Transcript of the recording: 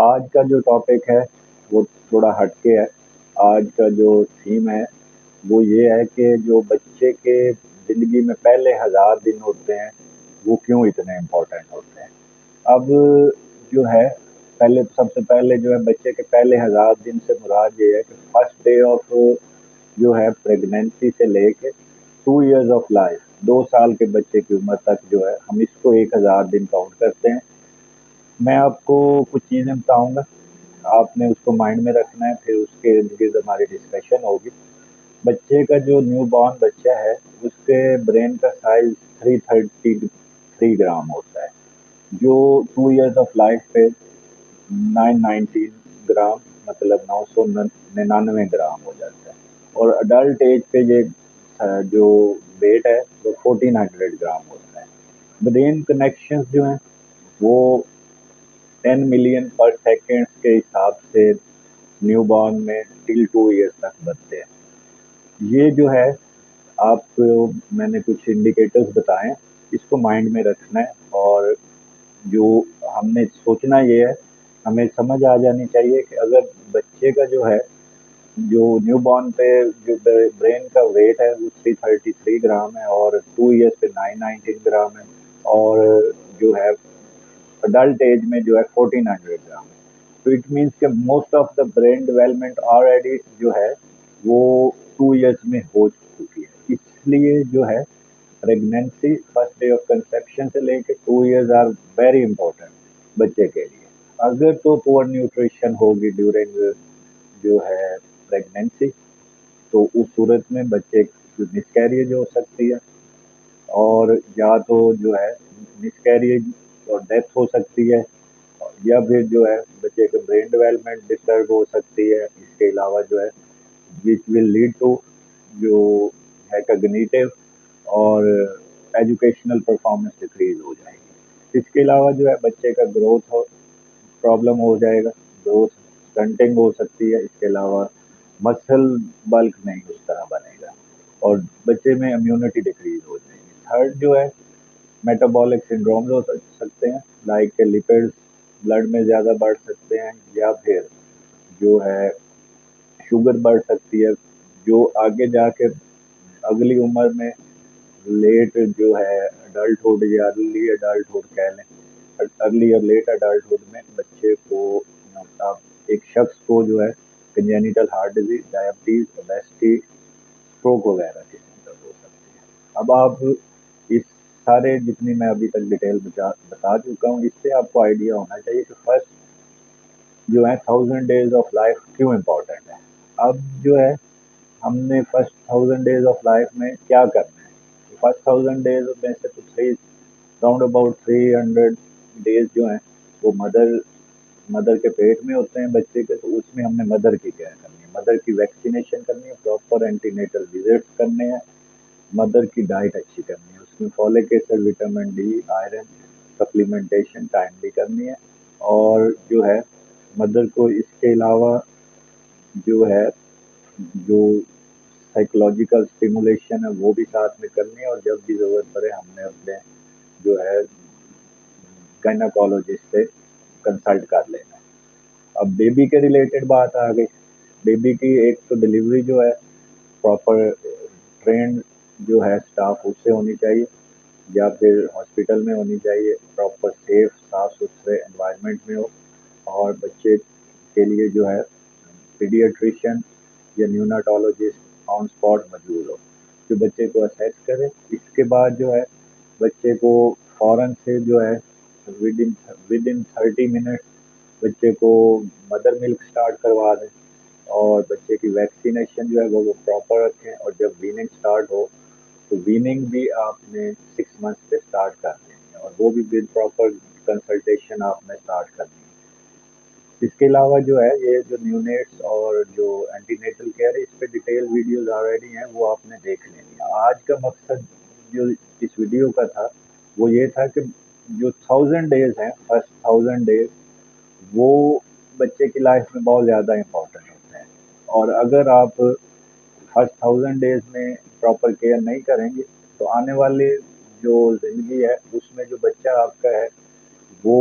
آج کا جو ٹاپک ہے وہ تھوڑا ہٹ کے ہے. آج کا جو تھیم ہے وہ یہ ہے کہ جو بچے کے زندگی میں پہلے 1000 دن ہوتے ہیں وہ کیوں اتنے امپورٹنٹ ہوتے ہیں. اب جو ہے پہلے سب سے پہلے جو ہے بچے کے پہلے 1000 دن سے مراد یہ ہے کہ فرسٹ ڈے آف جو ہے پریگنینسی سے لے کے 2 ایئرز آف لائف 2 سال کے بچے کی عمر تک جو ہے ہم اس کو 1000 دن کاؤنٹ کرتے ہیں. میں آپ کو کچھ چیزیں بتاؤں گا، آپ نے اس کو مائنڈ میں رکھنا ہے، پھر اس کے ارد گرد ہماری ڈسکشن ہوگی. بچے کا جو نیو بورن بچہ ہے اس کے برین کا سائز 333 گرام ہوتا ہے، جو 2 ایئرز آف لائف پہ 919 گرام مطلب 999 گرام ہو جاتا ہے. اور اڈلٹ ایج پہ یہ جو ویٹ ہے وہ 1400 گرام ہوتا ہے. برین کنیکشنز جو ہیں وہ 10 ملین پر سیکنڈ کے حساب سے نیو بورن میں ٹل 2 ایئرس تک بنتے ہیں. یہ جو ہے آپ کو میں نے کچھ انڈیکیٹرز بتائے، اس کو مائنڈ میں رکھنا ہے. اور جو ہم نے سوچنا یہ ہے، ہمیں سمجھ آ جانی چاہیے کہ اگر بچے کا جو ہے جو نیو بورن پہ جو برین کا ویٹ ہے وہ 333 گرام ہے اور 2 ایئرس پہ 919 گرام ہے، اور جو ہے اڈلٹ ایج میں جو ہے 1400 گرام ہے. تو اٹ مینس کہ most of the brain development already جو ہے وہ 2 ایئرس میں ہو چکی ہے. اس لیے جو ہے pregnancy first day of conception سے لے کے 2 ایئرز آر ویری امپورٹنٹ بچے کے لیے. اگر تو پور نیوٹریشن ہوگی ڈیورنگ جو ہے پریگنینسی تو اس صورت میں بچے کی مسکیریج ہو سکتی ہے، اور یا تو جو ہے مسکیریج اور ڈیتھ ہو سکتی ہے، یا پھر جو ہے بچے کا برین ڈیولپمنٹ ڈسٹرب ہو سکتی ہے. اس کے علاوہ جو ہے وچ ول لیڈ ٹو جو ہے کگنیٹو اور ایجوکیشنل پرفارمنس ڈکریز ہو جائے گی. اس کے علاوہ جو ہے بچے کا گروتھ پرابلم ہو جائے گا، گروتھ سٹنٹنگ ہو سکتی ہے. اس کے علاوہ مسل بلک نہیں اس طرح بنے گا، اور بچے میں امیونٹی ڈکریز ہو جائے گی. تھرڈ جو ہے میٹابولک سنڈرومز ہو سکتے ہیں، لائک کہ لپڈز بلڈ میں زیادہ بڑھ سکتے ہیں، یا پھر جو ہے شوگر بڑھ سکتی ہے، جو آگے جا کے اگلی عمر میں لیٹ جو ہے اڈلٹہڈ یا ارلی اڈلٹہڈ کہہ لیں، ارلی اور لیٹ اڈلٹہڈ میں بچے کو آپ ایک شخص کو جو ہے congenital heart disease, diabetes, obesity, stroke وغیرہ کی سمتت ہو سکتی ہے. اب آپ اس سارے جتنی میں ابھی تک ڈیٹیل بتا چکا ہوں اس سے آپ کو آئیڈیا ہونا چاہیے کہ فرسٹ جو ہے 1000 ڈیز آف لائف کیوں امپورٹنٹ ہے. اب جو ہے ہم نے فرسٹ 1000 ڈیز آف لائف میں کیا کرنا ہے. فرسٹ 1000 ڈیز میں سے تو راؤنڈ اباؤٹ 300 ڈیز جو ہیں وہ مدر کے پیٹ میں ہوتے ہیں بچے کے. تو اس میں ہم نے مدر کی کیئر کرنی ہے، مدر کی ویکسینیشن کرنی ہے، پراپر اینٹی نیٹل وزٹس کرنے ہیں، مدر کی ڈائٹ اچھی کرنی ہے، اس میں folic acid, vitamin D, iron supplementation timely کرنی ہے. اور جو ہے مدر کو اس کے علاوہ جو ہے جو سائیکولوجیکل اسٹیمولیشن ہے وہ بھی ساتھ میں کرنی ہے. اور جب بھی ضرورت پڑے ہم نے اپنے جو ہے گائناکالوجسٹ سے کنسلٹ کر لینا ہے. اب بیبی کے ریلیٹڈ بات آ گئی. بیبی کی ایک تو ڈلیوری جو ہے پراپر ٹرینڈ جو ہے اسٹاف اس سے ہونی چاہیے، یا پھر ہاسپٹل میں ہونی چاہیے، پراپر سیف صاف ستھرے انوائرمنٹ میں ہو، اور بچے کے لیے جو ہے پیڈیاٹریشین یا نیوناٹولوجسٹ آن اسپاٹ موجود ہو جو بچے کو اسیس کرے. اس کے بعد جو ہے بچے کو فوراً سے جو ہے ود ان 30 منٹ بچے کو مدر ملک اسٹارٹ کروا دیں، اور بچے کی ویکسینیشن جو ہے وہ پراپر رکھیں. اور جب ویننگ اسٹارٹ ہو تو ویننگ بھی آپ نے 6 منتھ پہ اسٹارٹ کر دیں گے، اور وہ بھی ود پراپر کنسلٹیشن آپ نے اسٹارٹ کر دیں گے. اس کے علاوہ جو ہے یہ جو نیونیٹس اور جو اینٹی نیٹل کیئر ہے اس پہ ڈیٹیل ویڈیوز آلریڈی ہیں، وہ آپ نے دیکھ لینی ہے. آج کا مقصد جو اس ویڈیو کا تھا وہ یہ تھا کہ جو 1000 ڈیز ہیں، فرسٹ 1000 ڈیز وہ بچے کی لائف میں بہت زیادہ امپورٹنٹ ہوتے ہیں. اور اگر آپ فرسٹ 1000 ڈیز میں پراپر کیئر نہیں کریں گے تو آنے والے جو زندگی ہے اس میں جو بچہ آپ کا ہے وہ